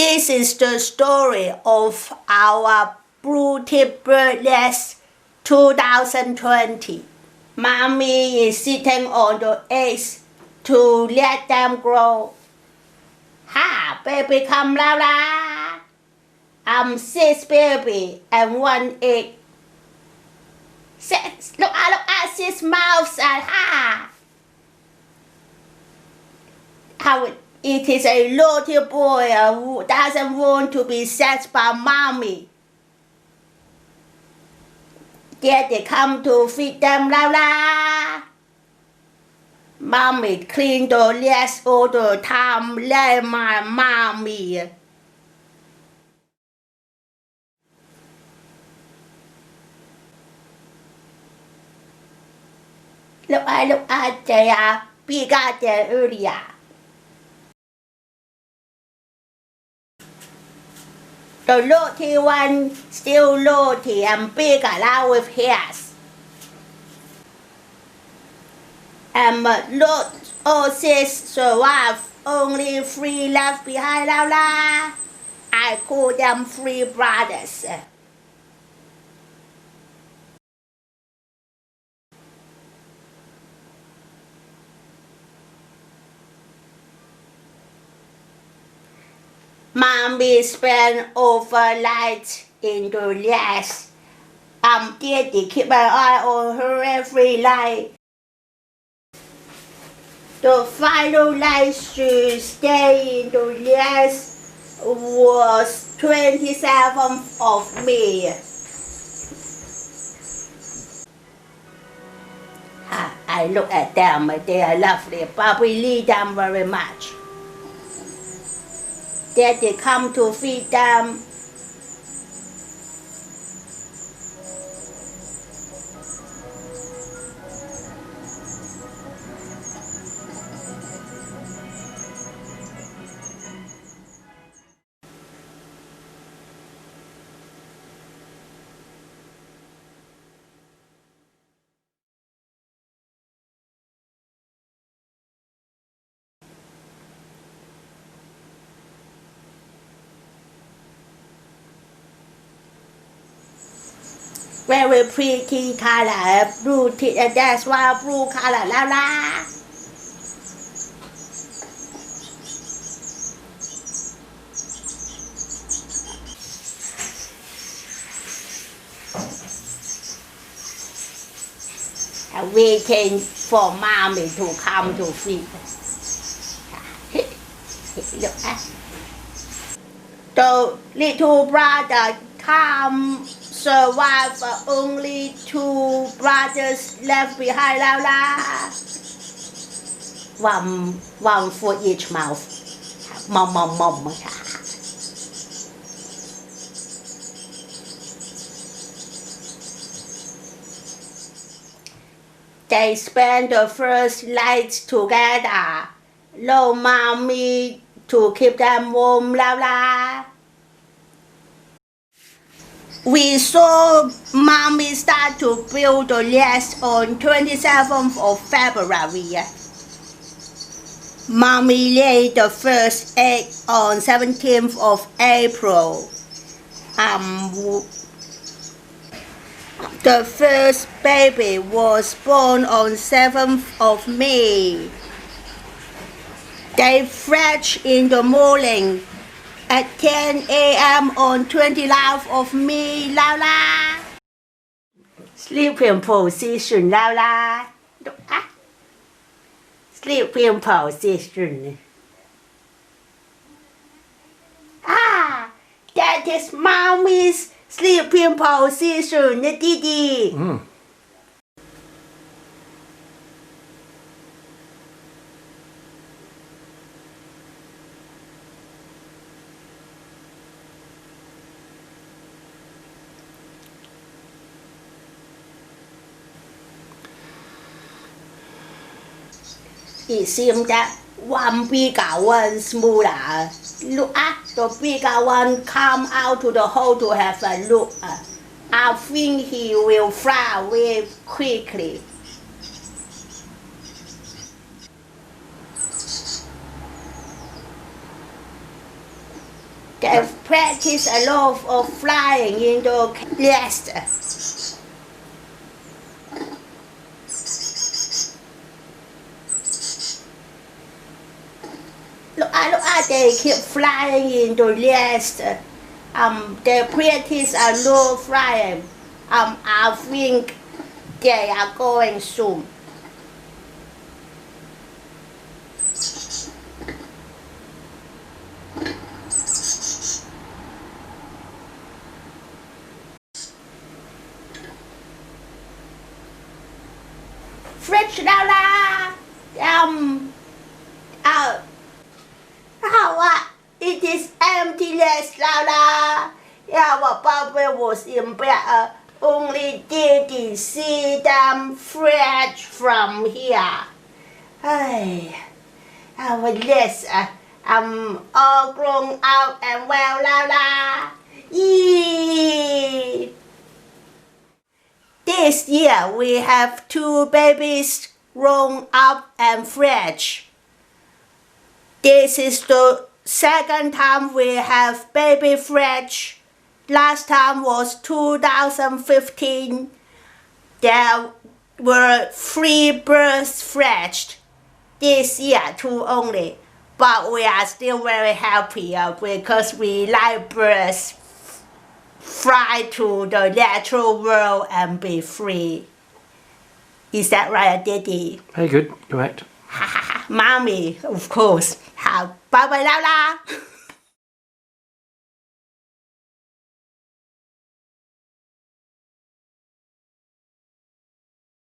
This is the story of our blue-tip birdlets 2020. Mommy is sitting on the eggs to let them grow. Ha, baby come la la. I'm 6 baby and 1 egg. Look at 6 mouths and ha. How it is a little boy who doesn't want to be set by mommy. Daddy come to feed them la la. Mommy clean the nest all the time like my mommy. Look at they are bigger than earlier. The little one still little and bigger now with hairs. And little sis survived, only 3 left behind now la. I call them 3 brothers. Mommy spent overnight in the nest. Daddy keep an eye on her every night. The final night she stayed in the nest was 27th of May. I look at them, they are lovely, but we need them very much. Daddy come to feed them. Very pretty color, blue tip, that's why blue color la la. I'm waiting for mommy to come to feed. Look at the little brother come. Survive, only 2 brothers left behind la la. One for each mouth. Mom. They spent the first night together. No mommy to keep them warm la la. We saw mommy start to build the nest on 27th of February. Mommy laid the first egg on 17th of April. The first baby was born on 7th of May. They hatched in the morning. At 10 a.m. on 29th of May, la la. Sleeping position, la la. Sleeping position. That is mommy's sleeping position, Didi. It seems that one bigger one smaller. Look at the bigger one come out to the hole to have a look. I think he will fly away quickly. They practice a lot of flying in the nest. Look at, they keep flying in the nest. They practice a lot of flying. I think they are going soon. French Laura, it is empty nest, Laura. Our Papa was in bed. Only Daddy see them fresh from here. Hey, our nest, all grown out and well, Laura. Yee. This year we have 2 babies grown up and fresh. This is the second time we have baby fresh. Last time was 2015. There were 3 births fresh. This year 2 only. But we are still very happy because we like birds fly to the natural world and be free. Is that right, Daddy? Very good, correct. Mommy, of course. Bye bye, Laura.